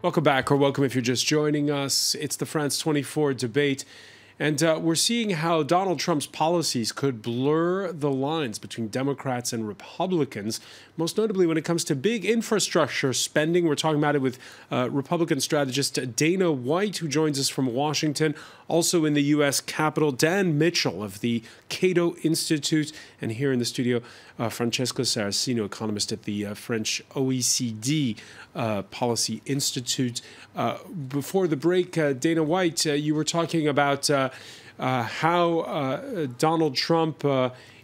Welcome back, or welcome if you're just joining us. It's the France 24 debate, and we're seeing how Donald Trump's policies could blur the lines between Democrats and Republicans, most notably when it comes to big infrastructure spending. We're talking about it with Republican strategist Dana White, who joins us from Washington. Also in the U.S. Capitol, Dan Mitchell of the Cato Institute, and here in the studio, Francesco Saracino, economist at the French OECD Policy Institute. Before the break, Dana White, you were talking about how Donald Trump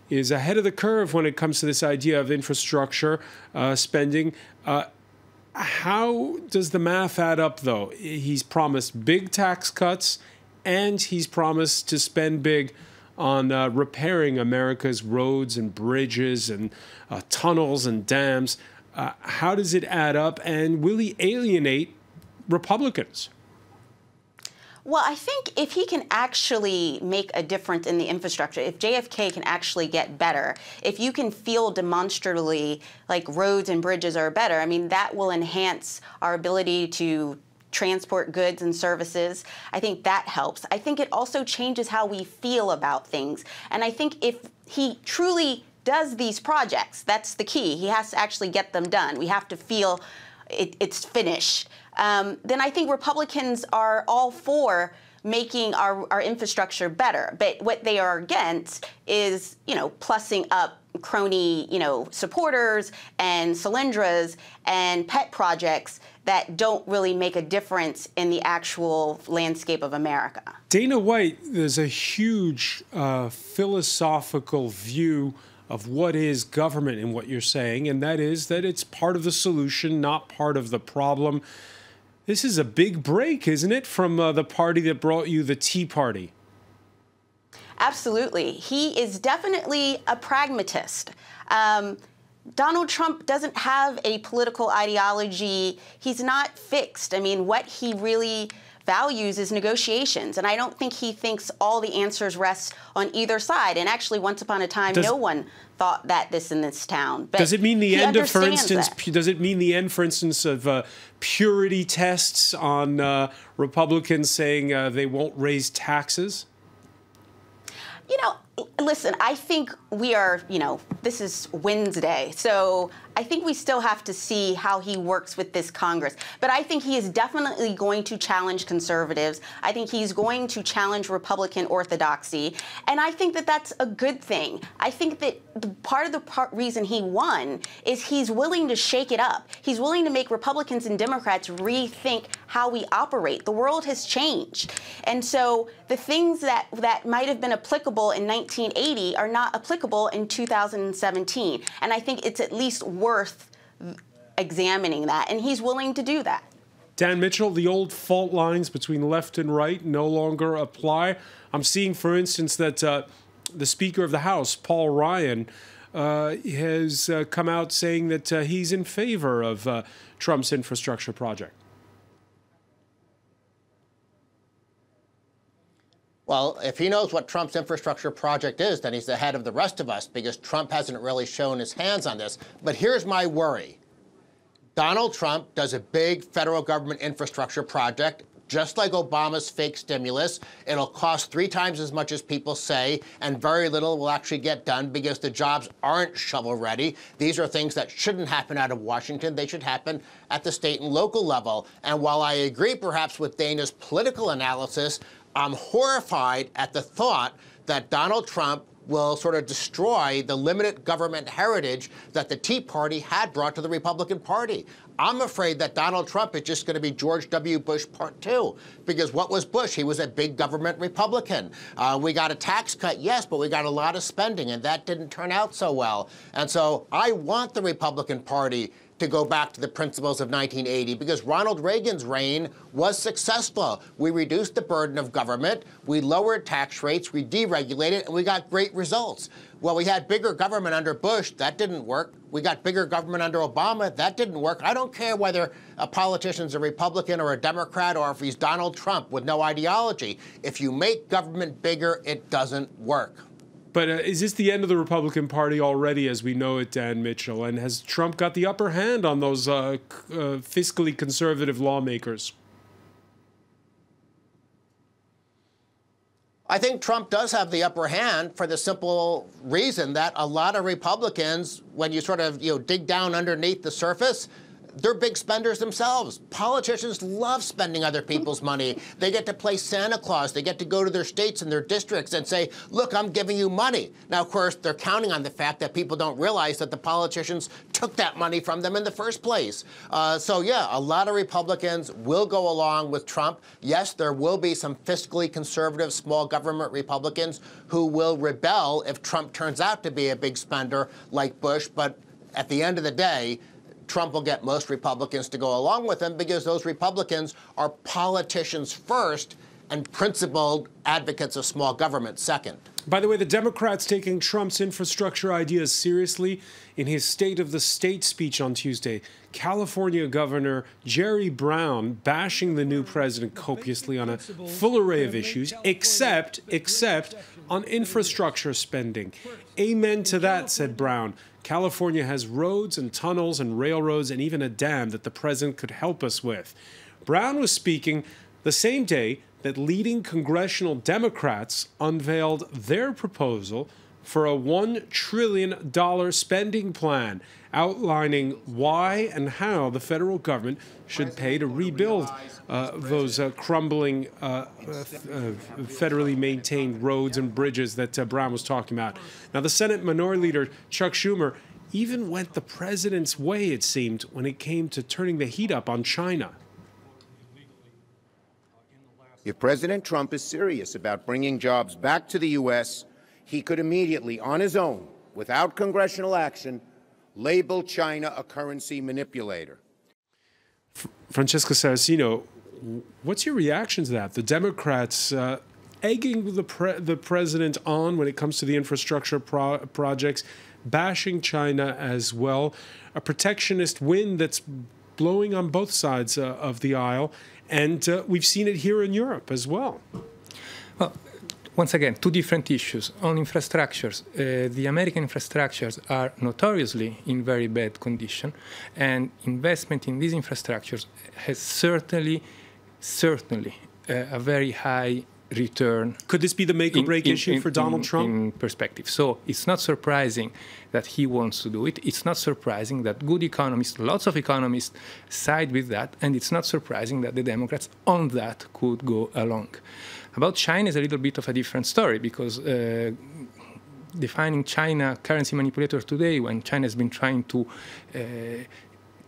is ahead of the curve when it comes to this idea of infrastructure spending. How does the math add up, though? He's promised big tax cuts, and he's promised to spend big on repairing America's roads and bridges and tunnels and dams. How does it add up, and will he alienate Republicans? Well, I think if he can actually make a difference in the infrastructure, if JFK can actually get better, if you can feel demonstrably like roads and bridges are better, I mean, that will enhance our ability to transport goods and services. I think that helps. I think it also changes how we feel about things. And I think if he truly does these projects, that's the key. He has to actually get them done. We have to feel it's finished. Then I think Republicans are all for making our infrastructure better. But what they are against is, plussing up crony, supporters and Solyndras and pet projects that don't really make a difference in the actual landscape of America. Dana White, there's a huge philosophical view of what is government in what you're saying, and that is that it's part of the solution, not part of the problem. This is a big break, isn't it, from the party that brought you the Tea Party? Absolutely. He is definitely a pragmatist. Donald Trump doesn't have a political ideology. He's not fixed. I mean, what he really values is negotiations, and I don't think he thinks all the answers rest on either side. And actually, once upon a time, no one thought that this in this town. But does it mean the end of, for instance, does it mean the end, for instance, of purity tests on Republicans saying they won't raise taxes? Listen, I think we are, this is Wednesday, so I think we still have to see how he works with this Congress. But I think he is definitely going to challenge conservatives. I think he's going to challenge Republican orthodoxy. And I think that that's a good thing. I think that part of the reason he won is he's willing to shake it up. He's willing to make Republicans and Democrats rethink how we operate. The world has changed. And so the things that might have been applicable in 1980 are not applicable in 2017. And I think it's at least worth examining that, and he's willing to do that. Dan Mitchell, the old fault lines between left and right no longer apply. I'm seeing, for instance, that the Speaker of the House, Paul Ryan, has come out saying that he's in favor of Trump's infrastructure project. Well, if he knows what Trump's infrastructure project is, then he's ahead of the rest of us, because Trump hasn't really shown his hands on this. But here's my worry. Donald Trump does a big federal government infrastructure project, just like Obama's fake stimulus. It'll cost 3 times as much as people say, and very little will actually get done because the jobs aren't shovel-ready. These are things that shouldn't happen out of Washington. They should happen at the state and local level. And while I agree perhaps with Dana's political analysis, I'm horrified at the thought that Donald Trump will sort of destroy the limited government heritage that the Tea Party had brought to the Republican Party. I'm afraid that Donald Trump is just going to be George W. Bush Part 2, because what was Bush? He was a big government Republican. We got a tax cut, yes, but we got a lot of spending, and that didn't turn out so well. And so I want the Republican Party to go back to the principles of 1980, because Ronald Reagan's reign was successful. We reduced the burden of government, we lowered tax rates, we deregulated, and we got great results. Well, we had bigger government under Bush. That didn't work. We got bigger government under Obama. That didn't work. I don't care whether a politician's a Republican or a Democrat, or if he's Donald Trump with no ideology. If you make government bigger, it doesn't work. But is this the end of the Republican Party already as we know it, Dan Mitchell? And has Trump got the upper hand on those fiscally conservative lawmakers? I think Trump does have the upper hand for the simple reason that a lot of Republicans, when you sort of dig down underneath the surface, they're big spenders themselves. Politicians love spending other people's money. They get to play Santa Claus. They get to go to their states and their districts and say, look, I'm giving you money. Now, of course, they're counting on the fact that people don't realize that the politicians took that money from them in the first place. So, yeah, a lot of Republicans will go along with Trump. Yes, there will be some fiscally conservative small government Republicans who will rebel if Trump turns out to be a big spender like Bush. But at the end of the day, Trump will get most Republicans to go along with him because those Republicans are politicians first and principled advocates of small government second. By the way, the Democrats taking Trump's infrastructure ideas seriously. In his State of the State speech on Tuesday, California Governor Jerry Brown bashing the new president copiously on a full array of issues, except on infrastructure spending. Amen to that, said Brown. California has roads and tunnels and railroads and even a dam that the president could help us with. Brown was speaking the same day that leading congressional Democrats unveiled their proposal for a $1 trillion spending plan, outlining why and how the federal government should pay to rebuild those crumbling, federally maintained roads and bridges that Brown was talking about. Now, the Senate Minority Leader Chuck Schumer even went the president's way, it seemed, when it came to turning the heat up on China. If President Trump is serious about bringing jobs back to the U.S., he could immediately, on his own, without congressional action, label China a currency manipulator. Francesca Saracino, what's your reaction to that? The Democrats egging the president on when it comes to the infrastructure projects, bashing China as well, a protectionist wind that's blowing on both sides of the aisle, and we've seen it here in Europe as well. Well, once again, two different issues. On infrastructures, the American infrastructures are notoriously in very bad condition, and investment in these infrastructures has certainly a very high return. Could this be the make-or-break issue for Donald Trump? In perspective. So it's not surprising that he wants to do it. It's not surprising that good economists, lots of economists, side with that. And it's not surprising that the Democrats on that could go along. About China is a little bit of a different story because defining China currency manipulator today, when China has been trying to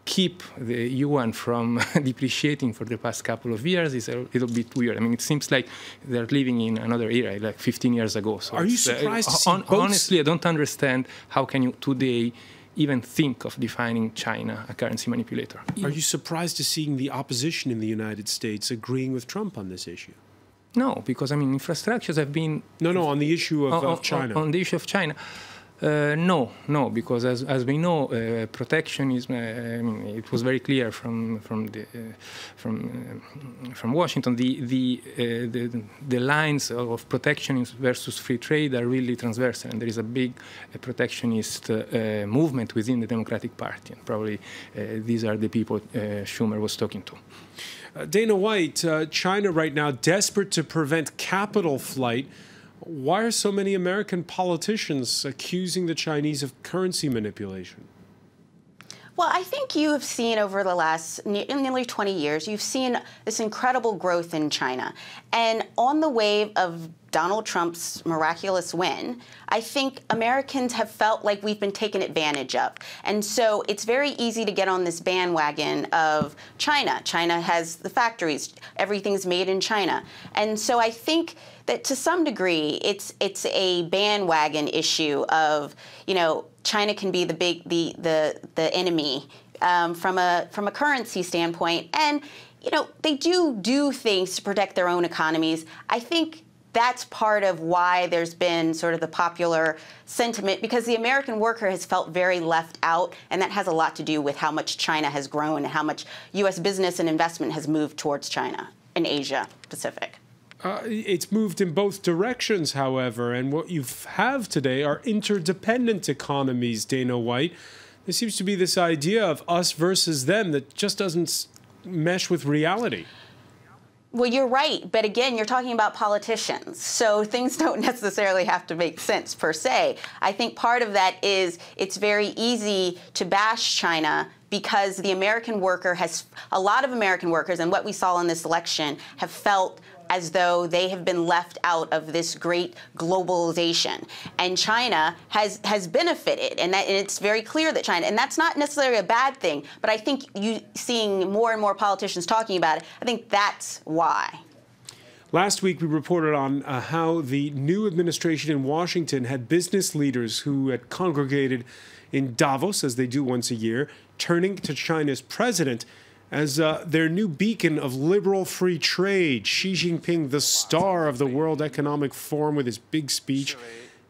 keep the yuan from depreciating for the past couple of years, is a little bit weird. I mean, it seems like they're living in another era, like 15 years ago. So are you surprised to see both? Honestly, I don't understand how can you today even think of defining China a currency manipulator. Are you surprised to seeing the opposition in the United States agreeing with Trump on this issue? No, because, I mean, infrastructures have been... No, on the issue of China. On the issue of China. No, because as we know, protectionism. I mean, it was very clear from Washington. The lines of protectionism versus free trade are really transversal, and there is a big protectionist movement within the Democratic Party. And probably these are the people Schumer was talking to. Dana White, China right now desperate to prevent capital flight. Why are so many American politicians accusing the Chinese of currency manipulation? Well, I think you have seen over the last nearly 20 years, you've seen this incredible growth in China. And on the wave of Donald Trump's miraculous win, I think Americans have felt like we've been taken advantage of. And so it's very easy to get on this bandwagon of China. China has the factories. Everything's made in China. And so I think that to some degree, it's a bandwagon issue of, China can be the enemy from a currency standpoint, and they do things to protect their own economies. I think that's part of why there's been sort of the popular sentiment, because the American worker has felt very left out, and that has a lot to do with how much China has grown and how much U.S. business and investment has moved towards China and Asia Pacific. It's moved in both directions, however, and what you have today are interdependent economies, Dana White. There seems to be this idea of us versus them that just doesn't mesh with reality. Well, you're right, but again, you're talking about politicians, so things don't necessarily have to make sense per se. I think part of that is it's very easy to bash China because the American worker has, a lot of American workers, and what we saw in this election, have felt as though they have been left out of this great globalization. And China has benefited, and it's very clear that China, and that's not necessarily a bad thing, but I think you seeing more and more politicians talking about it, I think that's why. Last week, we reported on how the new administration in Washington had business leaders who had congregated in Davos, as they do once a year, turning to China's president as their new beacon of liberal free trade. Xi Jinping, the star of the World Economic Forum with his big speech.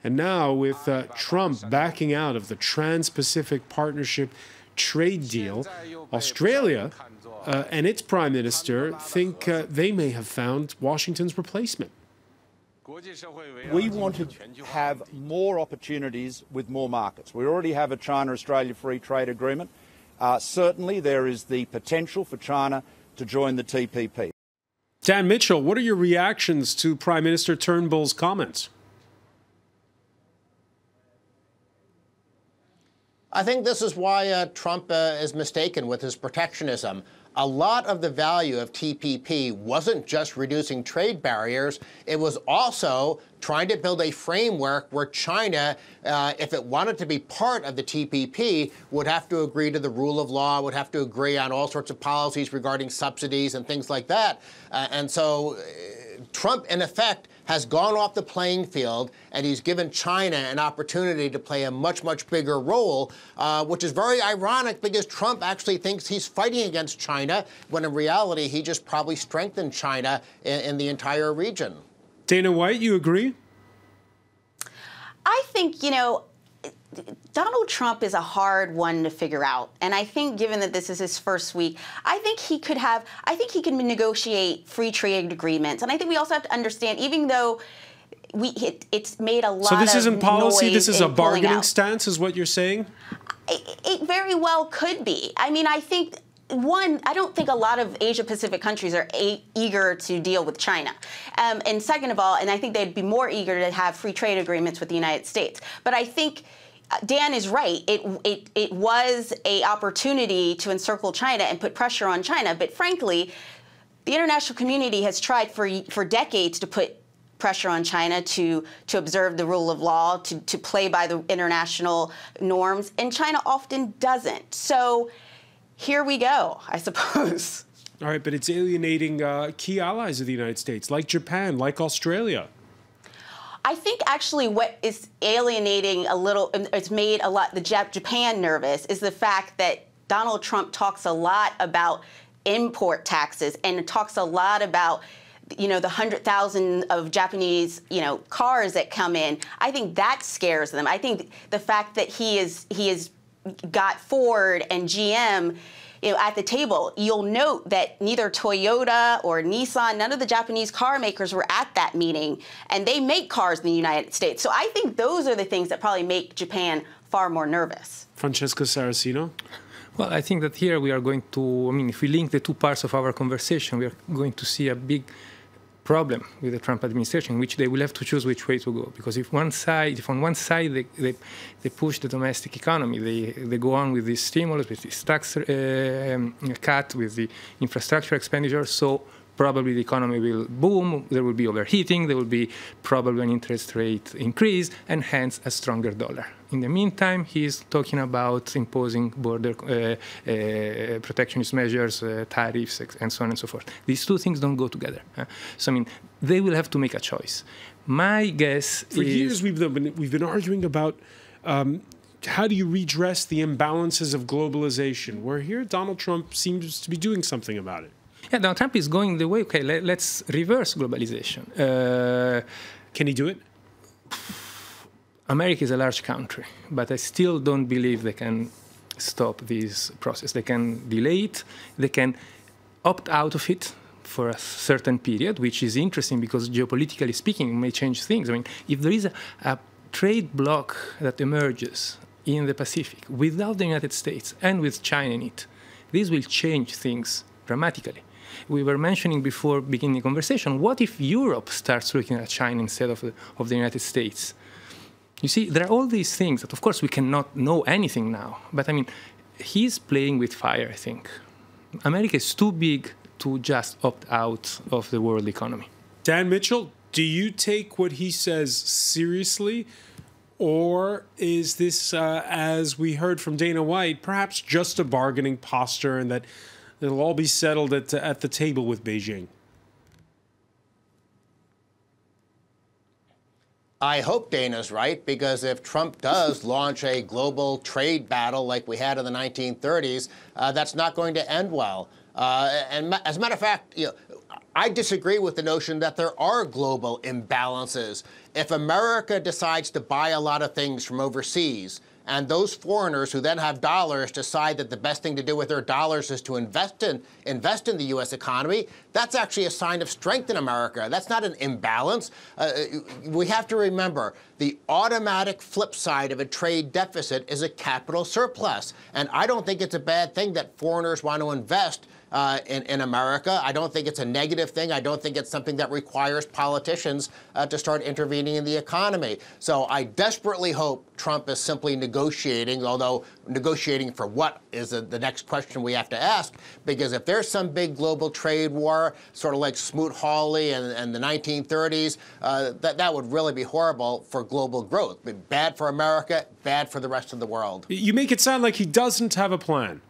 And now with Trump backing out of the Trans-Pacific Partnership trade deal, Australia and its prime minister think they may have found Washington's replacement. We want to have more opportunities with more markets. We already have a China-Australia free trade agreement. Certainly, there is the potential for China to join the TPP. Dan Mitchell, what are your reactions to Prime Minister Turnbull's comments? I think this is why Trump is mistaken with his protectionism. A lot of the value of TPP wasn't just reducing trade barriers. It was also trying to build a framework where China, if it wanted to be part of the TPP, would have to agree to the rule of law, would have to agree on all sorts of policies regarding subsidies and things like that. And so Trump, in effect, has gone off the playing field, and he's given China an opportunity to play a much, much bigger role, which is very ironic because Trump actually thinks he's fighting against China, when in reality, he just probably strengthened China in the entire region. Dana White, you agree? I think, you know, Donald Trump is a hard one to figure out. And I think given that this is his first week, I think he can negotiate free trade agreements. And I think we also have to understand, even though it's made a lot of So this isn't policy, this is a bargaining out. Stance, is what you're saying? It very well could be. I mean, I think, one, I don't think a lot of Asia-Pacific countries are eager to deal with China. And second of all, and I think they'd be more eager to have free trade agreements with the United States. But I think Dan is right. It was an opportunity to encircle China and put pressure on China. But frankly, the international community has tried for decades to put pressure on China to observe the rule of law, to play by the international norms, and China often doesn't. So here we go, I suppose. All right, but it's alienating key allies of the United States, like Japan, like Australia. I think actually what is alienating a little, it's made a lot, Japan nervous, is the fact that Donald Trump talks a lot about import taxes and talks a lot about, you know, the 100,000 of Japanese, you know, cars that come in. I think that scares them. I think the fact that he is got Ford and GM, you know, at the table. You'll note that neither Toyota or Nissan, none of the Japanese car makers were at that meeting, and they make cars in the United States. So I think those are the things that probably make Japan far more nervous. Francesca Saracino? Well, I think that here we are going to, I mean, if we link the two parts of our conversation, we are going to see a big problem with the Trump administration, in which they will have to choose which way to go. Because if on one side they push the domestic economy, they go on with this stimulus, with this tax cut, with the infrastructure expenditure, so probably the economy will boom, there will be overheating, there will be probably an interest rate increase, and hence a stronger dollar. In the meantime, he's talking about imposing border protectionist measures, tariffs, and so on and so forth. These two things don't go together. So, I mean, they will have to make a choice. My guess is... For years, we've been arguing about how do you redress the imbalances of globalization, where here Donald Trump seems to be doing something about it. Yeah, Donald Trump is going the way, okay, let's reverse globalization. Can he do it? America is a large country, but I still don't believe they can stop this process. They can delay it, they can opt out of it for a certain period, which is interesting because geopolitically speaking, it may change things. I mean, if there is a trade bloc that emerges in the Pacific without the United States and with China in it, this will change things dramatically. We were mentioning before beginning the conversation, what if Europe starts looking at China instead of the United States? You see, there are all these things that, of course, we cannot know anything now. But, I mean, he's playing with fire, I think. America is too big to just opt out of the world economy. Dan Mitchell, do you take what he says seriously? Or is this, as we heard from Dana White, perhaps just a bargaining posture and that it'll all be settled at the table with Beijing? I hope Dana's right, because if Trump does launch a global trade battle like we had in the 1930s, that's not going to end well. And as a matter of fact, I disagree with the notion that there are global imbalances. If America decides to buy a lot of things from overseas, and those foreigners who then have dollars decide that the best thing to do with their dollars is to invest in the U.S. economy, that's actually a sign of strength in America. That's not an imbalance. We have to remember the automatic flip side of a trade deficit is a capital surplus. And I don't think it's a bad thing that foreigners want to invest in America. I don't think it's a negative thing. I don't think it's something that requires politicians to start intervening in the economy. So I desperately hope Trump is simply negotiating, although negotiating for what is the next question we have to ask, because if there's some big global trade war, sort of like Smoot-Hawley and the 1930s, that would really be horrible for global growth. Bad for America, bad for the rest of the world. You make it sound like he doesn't have a plan.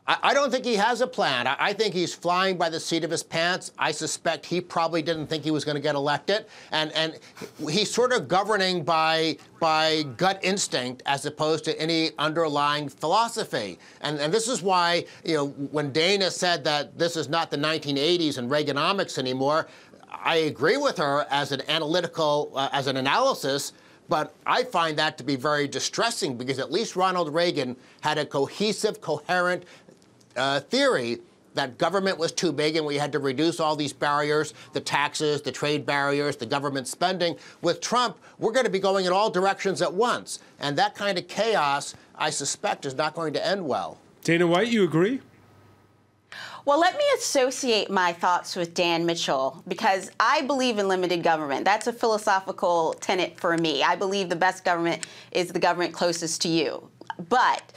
I don't think he has a plan. I think he's flying by the seat of his pants. I suspect he probably didn't think he was going to get elected. And he's sort of governing by gut instinct as opposed to any underlying philosophy. And this is why, when Dana said that this is not the 1980s and Reaganomics anymore, I agree with her as an analysis. But I find that to be very distressing, because at least Ronald Reagan had a cohesive, coherent theory that government was too big and we had to reduce all these barriers, the taxes, the trade barriers, the government spending. With Trump, we're going to be going in all directions at once. And that kind of chaos, I suspect, is not going to end well. Dana White, you agree? Well, let me associate my thoughts with Dan Mitchell, because I believe in limited government. That's a philosophical tenet for me. I believe the best government is the government closest to you. But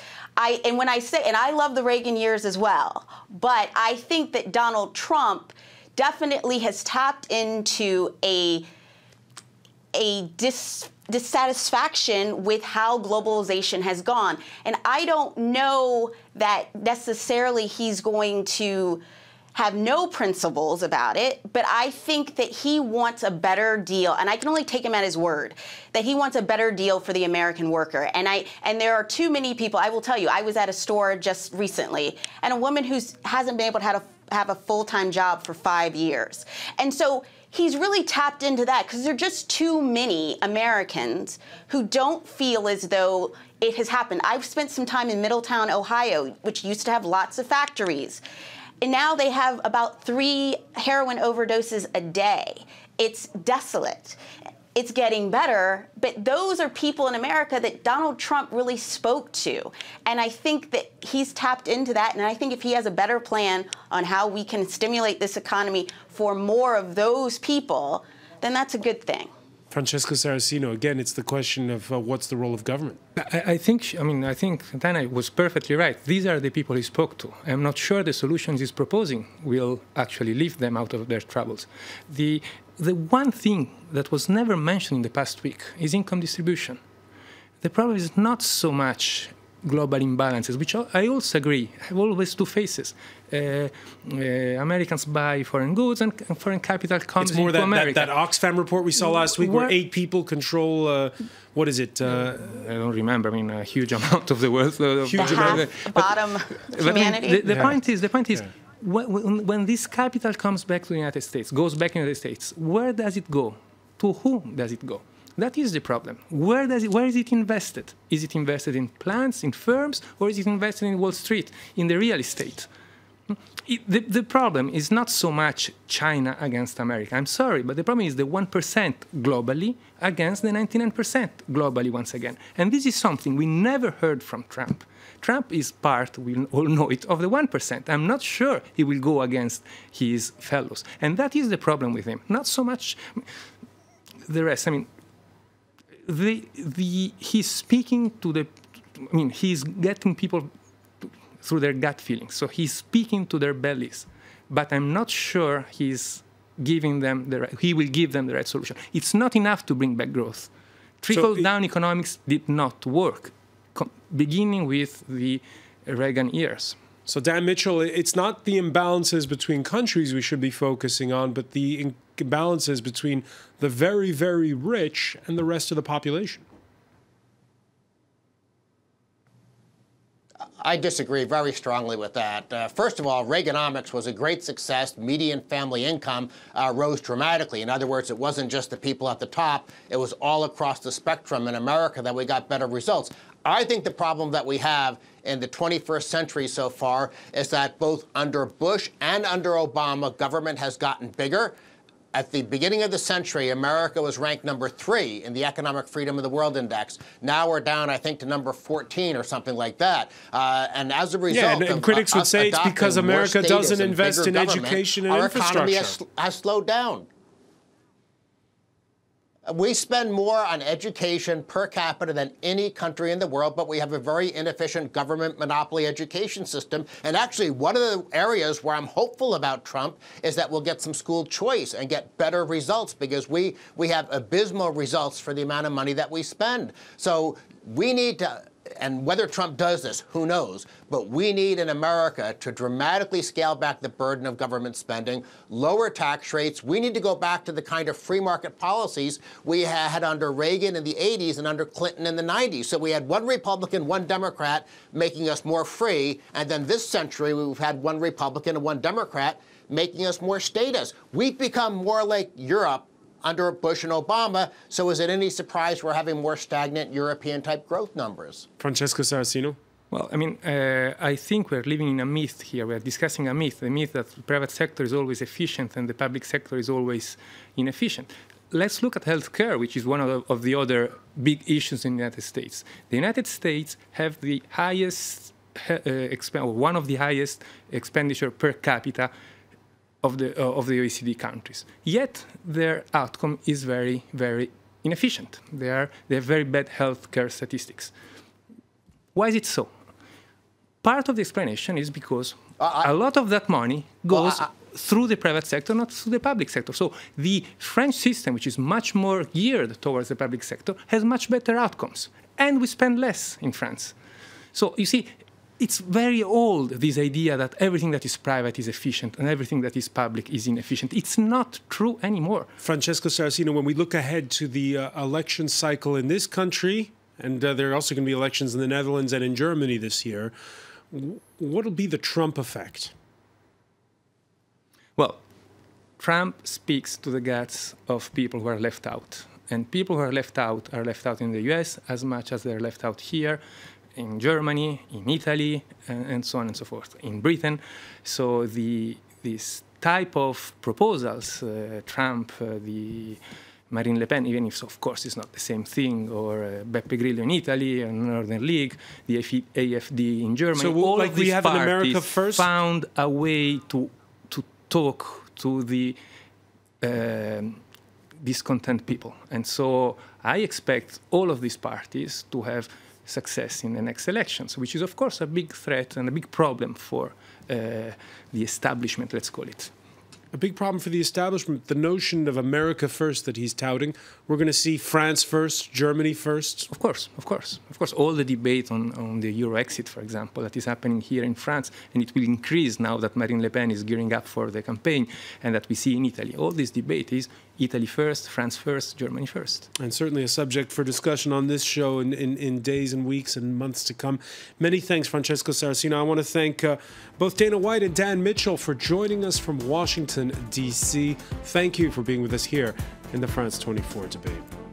when I say, and I love the Reagan years as well, but I think that Donald Trump definitely has tapped into a dissatisfaction with how globalization has gone. And I don't know that necessarily he's going to have no principles about it, but I think that he wants a better deal, and I can only take him at his word, that he wants a better deal for the American worker. And there are too many people. I will tell you, I was at a store just recently, and a woman who hasn't been able to have a full-time job for 5 years. And so he's really tapped into that, because there are just too many Americans who don't feel as though it has happened. I've spent some time in Middletown, Ohio, which used to have lots of factories. And now they have about 3 heroin overdoses a day. It's desolate. It's getting better, but those are people in America that Donald Trump really spoke to. And I think that he's tapped into that, and I think if he has a better plan on how we can stimulate this economy for more of those people, then that's a good thing. Francesco Saracino, again, it's the question of what's the role of government? I think Dana was perfectly right. These are the people he spoke to. I'm not sure the solutions he's proposing will actually lift them out of their troubles. The one thing that was never mentioned in the past week is income distribution. The problem is not so much global imbalances, which I also agree have always two faces. Americans buy foreign goods and foreign capital comes into America. That Oxfam report we saw last week where 8 people control, what is it? I don't remember, a huge amount of the world. Huge amount. Bottom humanity. The point is, when this capital comes back to the United States, goes back to the United States, where does it go? To whom does it go? That is the problem. Where is it invested? Is it invested in plants, in firms, or is it invested in Wall Street, in the real estate? The problem is not so much China against America. I'm sorry, but the problem is the 1% globally against the 99% globally once again. And this is something we never heard from Trump. Trump is part, we all know it, of the 1%. I'm not sure he will go against his fellows. And that is the problem with him. Not so much the rest. I mean, he's speaking to the, I mean, he's getting people through their gut feelings. So he's speaking to their bellies. But I'm not sure he's giving them he will give them the right solution. It's not enough to bring back growth. Trickle-down economics did not work, beginning with the Reagan years. So Dan Mitchell, it's not the imbalances between countries we should be focusing on, but the imbalances between the very, very rich and the rest of the population. I disagree very strongly with that. First of all, Reaganomics was a great success. Median family income rose dramatically. In other words, it wasn't just the people at the top. It was all across the spectrum in America that we got better results. I think the problem that we have in the 21st century so far is that both under Bush and under Obama, government has gotten bigger. At the beginning of the century, America was ranked number 3 in the Economic Freedom of the World Index. Now we're down, I think, to number 14 or something like that. And as a result, and critics would say it's because America doesn't invest in education and infrastructure. Our economy has slowed down. We spend more on education per capita than any country in the world, but we have a very inefficient government monopoly education system. And actually, one of the areas where I'm hopeful about Trump is that we'll get some school choice and get better results, because we have abysmal results for the amount of money that we spend. So we need to, and whether Trump does this, who knows, but we need in America to dramatically scale back the burden of government spending, lower tax rates. We need to go back to the kind of free market policies we had under Reagan in the 80s and under Clinton in the 90s. So we had one Republican, one Democrat making us more free, and then this century we've had one Republican and one Democrat making us more statist. We've become more like Europe under Bush and Obama, so is it any surprise we're having more stagnant European-type growth numbers? Francesco Saracino? Well, I mean, I think we're living in a myth here. We're discussing a myth, the myth that the private sector is always efficient and the public sector is always inefficient. Let's look at healthcare, which is one of the other big issues in the United States. The United States have the highest, one of the highest expenditure per capita of the OECD countries. Yet their outcome is very, very inefficient. They have very bad healthcare statistics. Why is it so? Part of the explanation is because a lot of that money goes through the private sector, not through the public sector. So the French system, which is much more geared towards the public sector, has much better outcomes. And we spend less in France. So you see, it's very old, this idea that everything that is private is efficient and everything that is public is inefficient. It's not true anymore. Francesco Saracino, when we look ahead to the election cycle in this country, and there are also going to be elections in the Netherlands and in Germany this year, what will be the Trump effect? Well, Trump speaks to the guts of people who are left out. And people who are left out in the US as much as they're left out here, in Germany, in Italy, and so on and so forth, in Britain. So this type of proposals, Trump, the Marine Le Pen, even if, of course, it's not the same thing, or Beppe Grillo in Italy, and Northern League, the AFD in Germany, so all like of these parties found a way to talk to the discontent people. And so I expect all of these parties to have success in the next elections, which is, of course, a big threat and a big problem for the establishment, let's call it. A big problem for the establishment, the notion of America first that he's touting. We're going to see France first, Germany first. Of course, of course. Of course, all the debate on the Euro exit, for example, that is happening here in France, and it will increase now that Marine Le Pen is gearing up for the campaign, and that we see in Italy. All this debate is Italy first, France first, Germany first. And certainly a subject for discussion on this show in days and weeks and months to come. Many thanks, Francesco Saracino. I want to thank both Dana White and Dan Mitchell for joining us from Washington, D.C. Thank you for being with us here in the France 24 debate.